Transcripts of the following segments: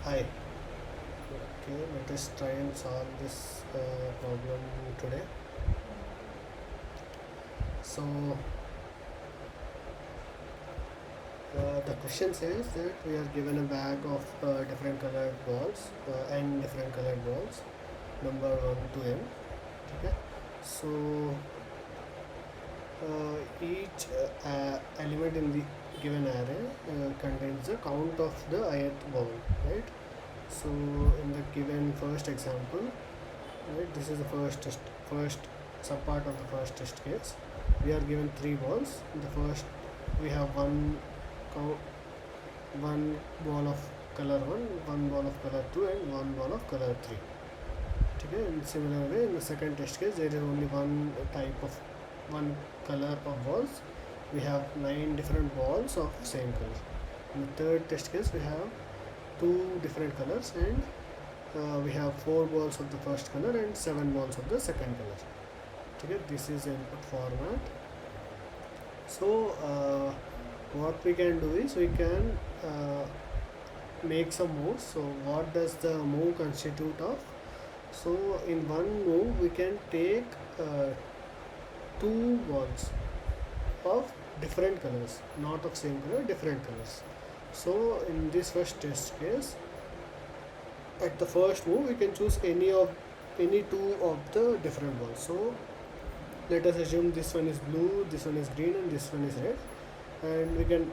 Hi. Okay, let us try and solve this problem today. So, the question says that we are given a bag of different colored balls and different colored balls, number 1 to n. Okay. So, each element in the given array contains the count of the ith ball, right? So, in the given first example, right, this is the first subpart of the first test case. We are given three balls. In the first, we have one ball of color 1 ball of color 2, and one ball of color 3. Okay. In similar way, in the second test case, there is only one color of balls. We have 9 different balls of same color. In the third test case, we have two different colors, and we have 4 balls of the first color and 7 balls of the second color. Okay, this is input format. So what we can do is we can make some moves. So what does the move constitute of? So in one move we can take two balls of different colors, not of same color, different colors. So in this first test case, at the first move we can choose any two of the different balls. So let us assume this one is blue, this one is green, and this one is red, and we can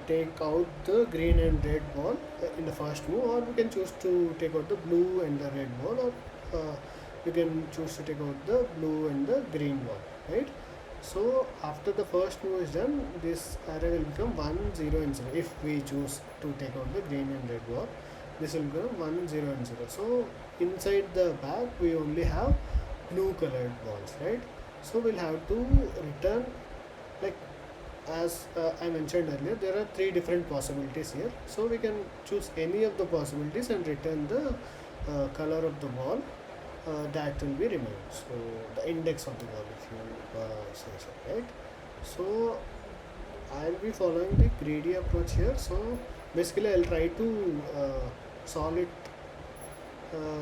take out the green and red ball in the first move, or we can choose to take out the blue and the red ball, or we can choose to take out the blue and the green ball, right? So after the first move is done, this array will become 1 0 and 0. If we choose to take out the green and red ball, this will become 1 0 and 0. So inside the bag we only have blue colored balls, right? So we'll have to return, like as I mentioned earlier, there are three different possibilities here. So we can choose any of the possibilities and return the color of the ball that will be remained. So the index of the ball, if you say so, right? So I'll be following the greedy approach here. So basically I'll try to solve it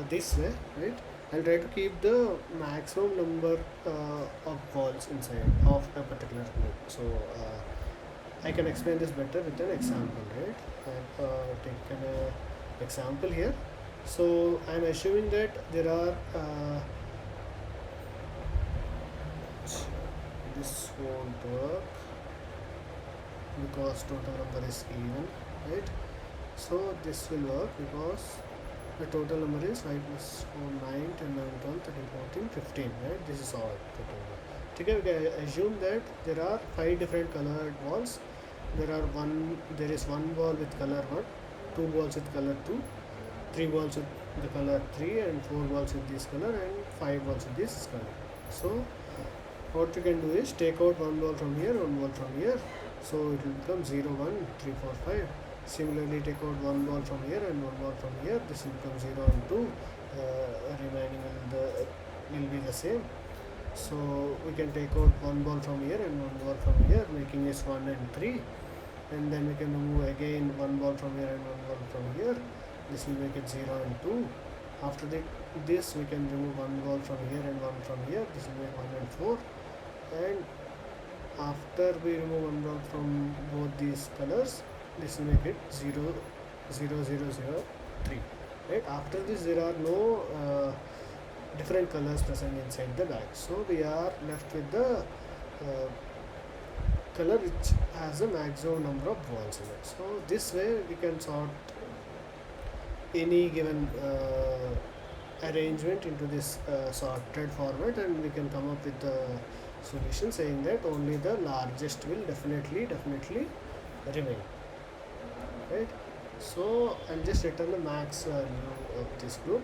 this way, right? I'll try to keep the maximum number of balls inside of a particular group. So I can explain this better with an example, right? I've taken an example here. So I'm assuming that there are this won't work because total number is even, right? So this will work because the total number is 5 plus 4, 9, 10, 11, 12, 13, 14, 15, right? This is all total number. Okay, we can assume that there are 5 different colored balls. There is one ball with color 1, 2 balls with color 2, 3 balls with the color 3, and 4 balls with this color, and 5 balls with this color. So what you can do is take out one ball from here, one ball from here. So it will become 0, 1, 3, 4, 5. Similarly, take out one ball from here and one ball from here. This will become 0 and 2. Remaining will be the same. So we can take out one ball from here and one ball from here, making this 1 and 3. And then we can remove again one ball from here and one ball from here. This will make it 0 and 2. After this we can remove one ball from here and one from here. This will make 1 and 4. And after we remove one ball from both these colors, this will make it 0 0 0 0 3, right? After this there are no different colors present inside the bag, so we are left with the color which has a maximum number of balls in it. So this way we can sort any given arrangement into this sorted format, and we can come up with the solution saying that only the largest will definitely remain, right? So I'll just return the max value of this group.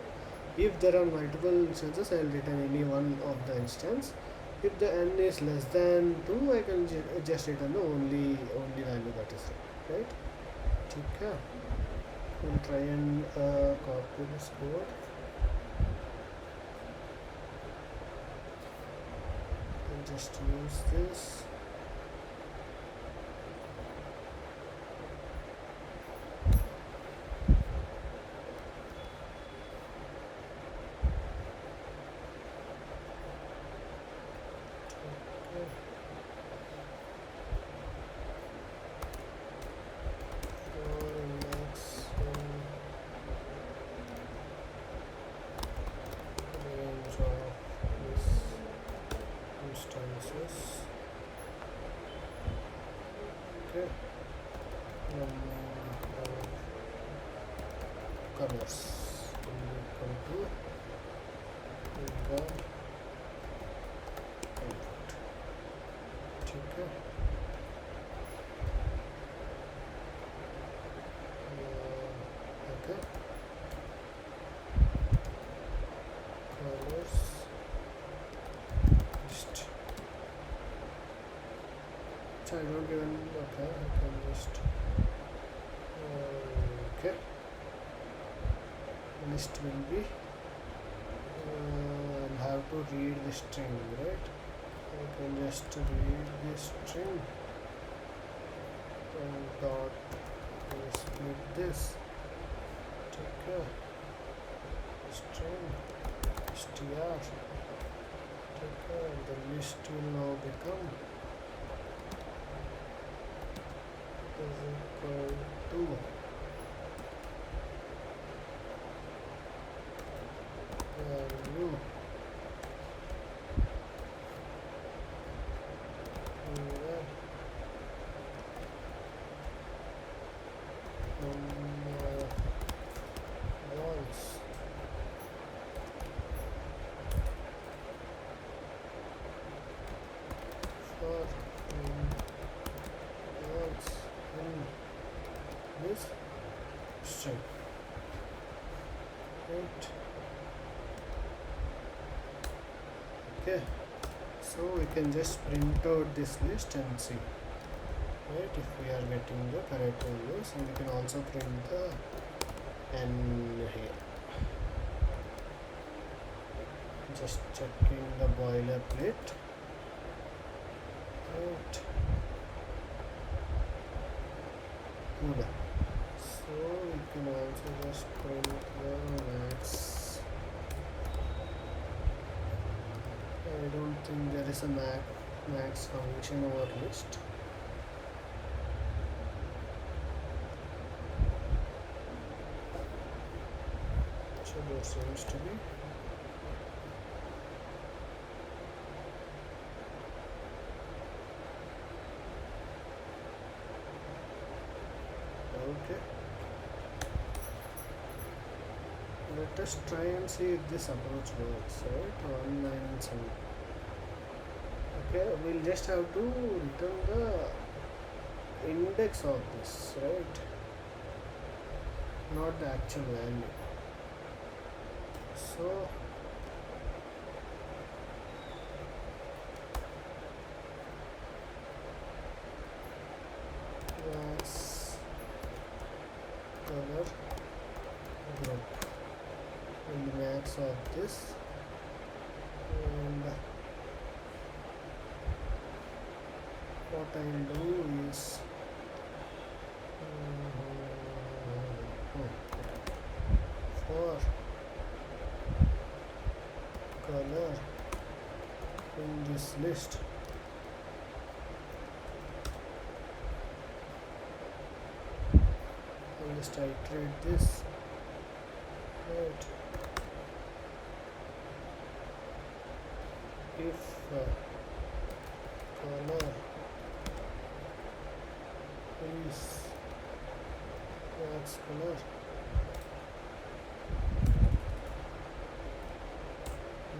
If there are multiple instances, I'll return any one of the instance. If the n is less than 2, I can just return the only value that is right. Okay. We'll try and copy this code and just use this. colors equal to the input. ठीक है. Okay. Colors list. So I don't even, okay, I can just okay, list will be I'll have to read the string, right? I can just read this string and dot split this, take a string str, take a, the list will now become is equal to value walls for walls in this string, right? Okay, so we can just print out this list and see, right, if we are getting the correct values, and we can also print the n here. Just checking the boilerplate, right? Good. So we can also just print the max. I don't think there is a max function over list. So there seems to be. Okay. Let us try and see if this approach works, right? 197. Okay, we'll just have to return the index of this, right? Not the actual value. So that's color group and max of this, and what I'll do is for color in this list, I'll just iterate this, right? If color is max color,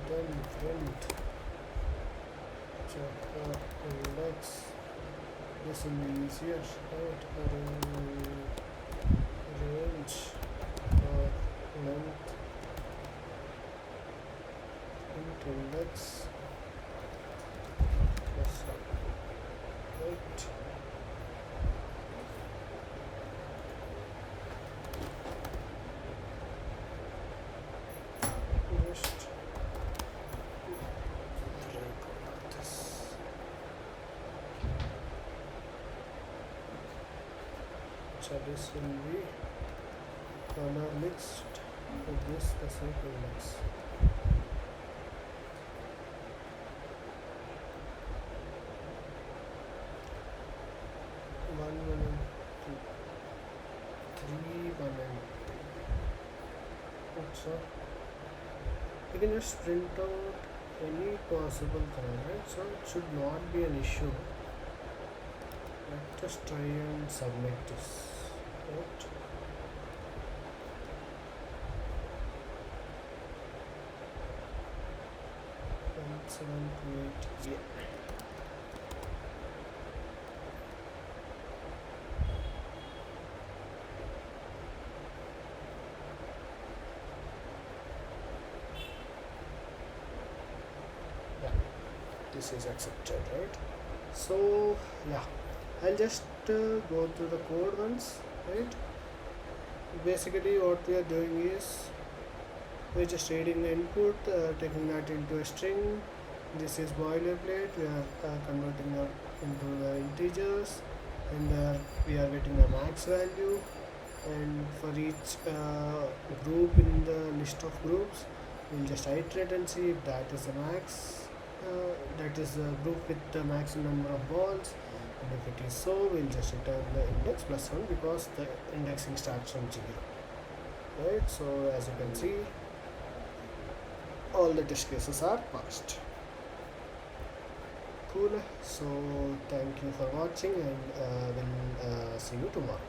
then print check index. This will be easier, right? Range or length print index plus right. Just this. So this will be color list with this specific index. One and two, three, one and so you can just print out any possible color, right? So it should not be an issue. Right? Just try and submit this. Right. 1728. Yeah. Yeah, this is accepted, right? So yeah, I'll just go through the code once, right? Basically, what we are doing is we're just reading the input, taking that into a string. This is boilerplate. We are converting that into the integers, and we are getting a max value. And for each group in the list of groups, we'll just iterate and see if that is the max. That is the group with the maximum number of balls. And if it is so, we'll just return the index plus 1 because the indexing starts from 0. Right, so as you can see, all the test cases are passed. Cool. So thank you for watching, and we'll see you tomorrow.